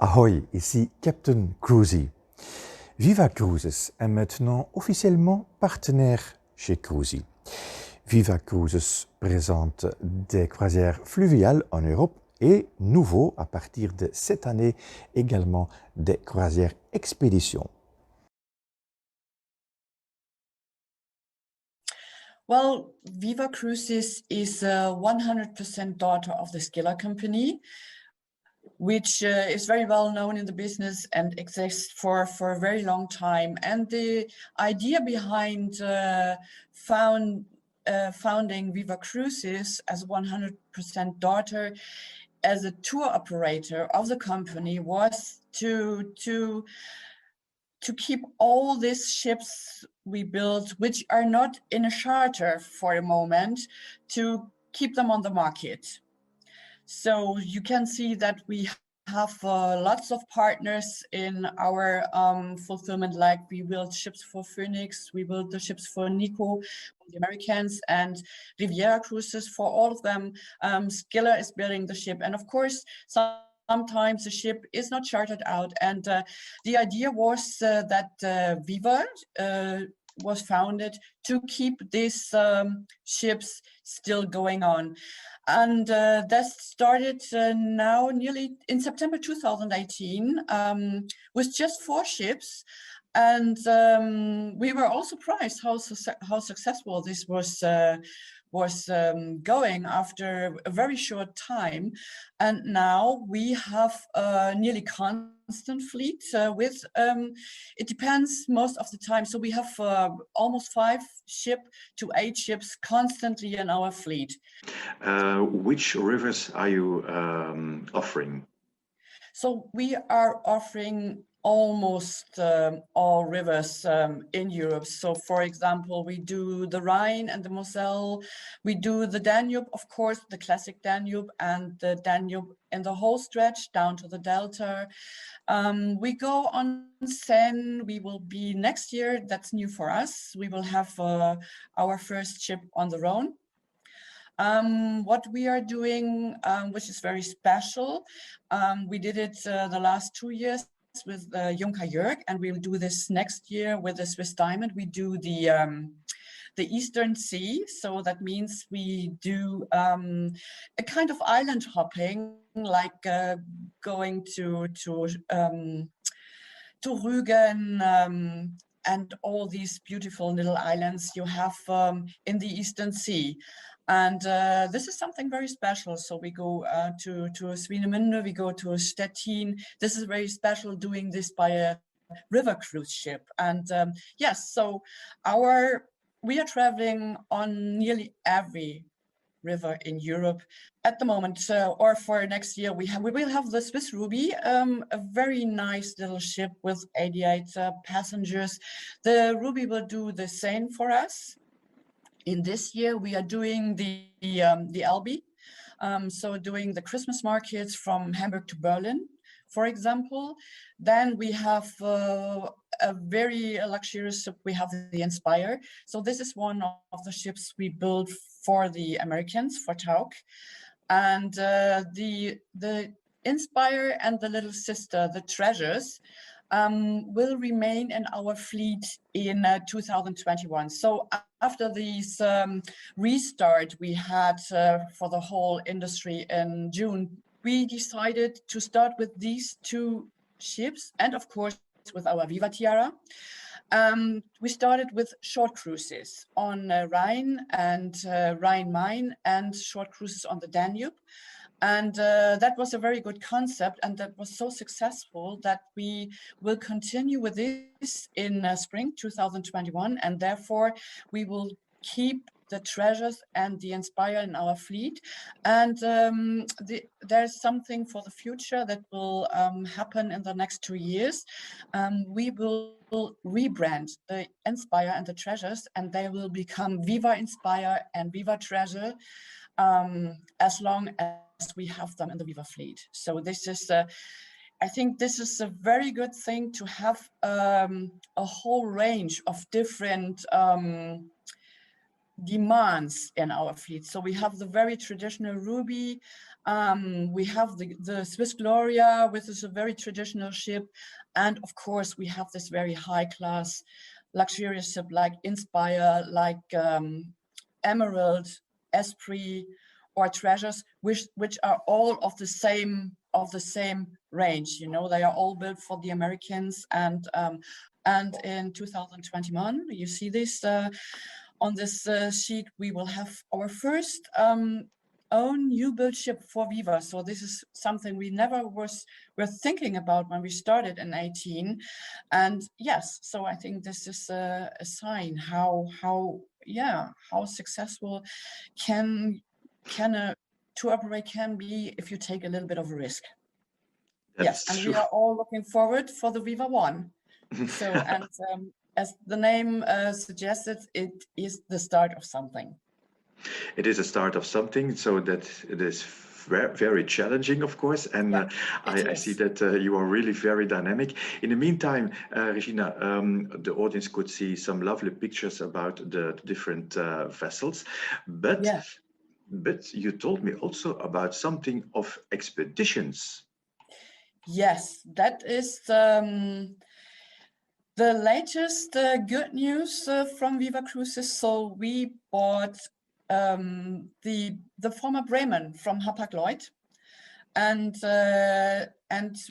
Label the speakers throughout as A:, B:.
A: Ahoy, ici Captain Cruisy. Viva Cruises est maintenant officiellement partenaire chez Cruisy. Viva Cruises présente des croisières fluviales en Europe et nouveau à partir de cette année également des croisières expéditions.
B: Well, Viva Cruises is a 100% daughter of the Skiller company, which is very well known in the business and exists for a very long time. And the idea behind founding Viva Cruises as 100% daughter as a tour operator of the company was to keep all these ships we built, which are not in a charter for a moment, to keep them on the market. So you can see that we have lots of partners in our fulfillment, like we build ships for Phoenix, we build the ships for Nico, the Americans, and Riviera Cruises. For all of them, Skiller is building the ship. And of course, sometimes the ship is not chartered out. And the idea was that Viva was founded to keep these ships still going on. And that started now nearly in September 2018 with just 4 ships. And we were all surprised how successful this was going after a very short time. And now we have nearly constant fleet with, it depends most of the time. So we have almost 5 to 8 ships constantly in our fleet.
C: Which rivers are you offering?
B: So we are offering almost all rivers in Europe. So for example, we do the Rhine and the Moselle, we do the Danube, of course, the classic Danube, and the Danube in the whole stretch down to the Delta. We go on Seine, we will be next year, that's new for us. We will have our first ship on the Rhone. What we are doing, which is very special, we did it the last 2 years with Junker Jörg, and we'll do this next year with the Swiss Diamond. We do the Eastern Sea, so that means we do a kind of island hopping, like going to Rügen and all these beautiful little islands you have in the Eastern Sea. And this is something very special. So we go to Swinemünde, we go to Stettin. This is very special, doing this by a river cruise ship. And yes, so we are traveling on nearly every river in Europe at the moment, or for next year. We will have the Swiss Ruby, a very nice little ship with 88 passengers. The Ruby will do the same for us. In this year, we are doing the Elbe, so doing the Christmas markets from Hamburg to Berlin, for example. Then we have a very luxurious ship. We have the Inspire. So this is one of the ships we built for the Americans, for Tauk. And the Inspire and the little sister, the Treasures, will remain in our fleet in 2021. So after this restart we had for the whole industry in June, we decided to start with these 2 ships, and of course with our Viva Tiara. We started with short cruises on Rhine and Rhine-Main, and short cruises on the Danube. And that was a very good concept, and that was so successful that we will continue with this in spring 2021, and therefore we will keep the Treasures and the Inspire in our fleet. And there's something for the future that will happen in the next 2 years. We will rebrand the Inspire and the Treasures, and they will become Viva Inspire and Viva Treasure, as long as we have them in the Viva fleet. So this is, I think this is a very good thing to have a whole range of different demands in our fleet. So we have the very traditional Ruby, We have the Swiss Gloria, which is a very traditional ship. And of course, we have this very high class, luxurious ship like Inspire, like Emerald, Esprit, or Treasures, which are all of the same range. You know, they are all built for the Americans. And in 2021, you see this on this sheet, we will have our first own new build ship for Viva. So this is something we never were thinking about when we started in 18. And yes, so I think this is a sign how successful can a tour operator can be if you take a little bit of a risk. Yes, and we are all looking forward for the Viva One. So, and as the name suggested, it is the start of something.
C: It is a start of something, so that it is very challenging, of course, and yeah, I see that you are really very dynamic. In the meantime, Regina, the audience could see some lovely pictures about the different vessels, but yeah, but you told me also about something of expeditions.
B: Yes, that is the latest good news from Viva Cruises. So we bought the former Bremen from Hapag-Lloyd, and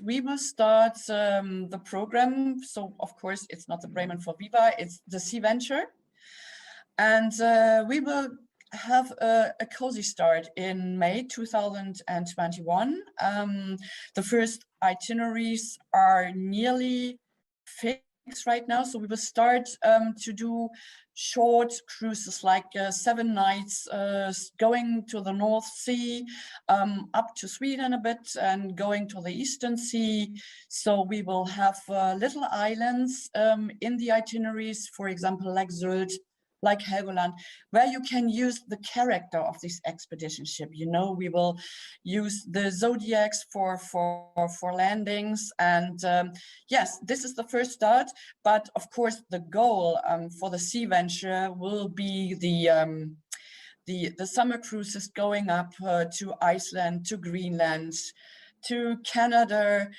B: we will start the program. So of course it's not the Bremen for Viva, it's the Sea Venture, and we will have a cozy start in May 2021. The first itineraries are nearly fixed right now, so we will start to do short cruises like 7 nights going to the North Sea, up to Sweden a bit, and going to the Eastern Sea. So we will have little islands in the itineraries, for example, like Sylt, like Helgoland, where you can use the character of this expedition ship. You know, we will use the Zodiacs for landings, and yes, this is the first start. But of course, the goal for the Sea Venture will be the summer cruises going up to Iceland, to Greenland, to Canada.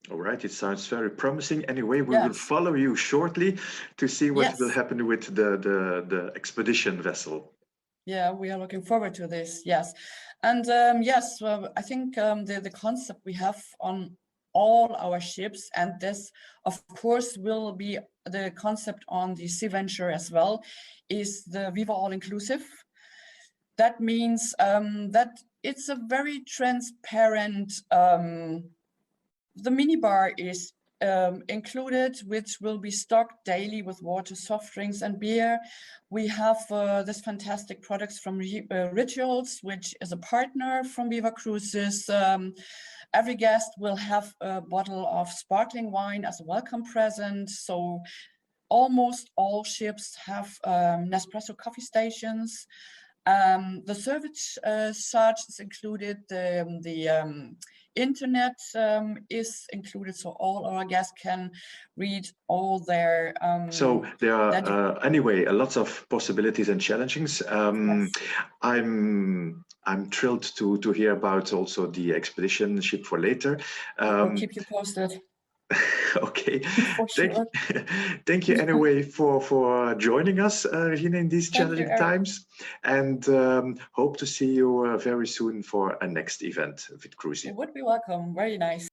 C: All right, it sounds very promising. Anyway, we will follow you shortly to see what will happen with the expedition vessel.
B: Yeah, we are looking forward to this. Yes, and yes, I think the concept we have on all our ships, and this, of course, will be the concept on the Sea Venture as well, is the Viva All-Inclusive. That means that it's a very transparent. The minibar is included, which will be stocked daily with water, soft drinks, and beer. We have this fantastic products from Rituals, which is a partner from Viva Cruises. Every guest will have a bottle of sparkling wine as a welcome present. So almost all ships have Nespresso coffee stations. The service charge is included. The internet is included, so all our guests can read all their.
C: So there are anyway lots of possibilities and challenges. Yes. I'm thrilled to hear about also the expedition ship for later.
B: I'll keep you posted.
C: Okay, thank you anyway for joining us, Regina, in these challenging times, and hope to see you very soon for a next event with cruising.
B: You would be welcome. Very nice.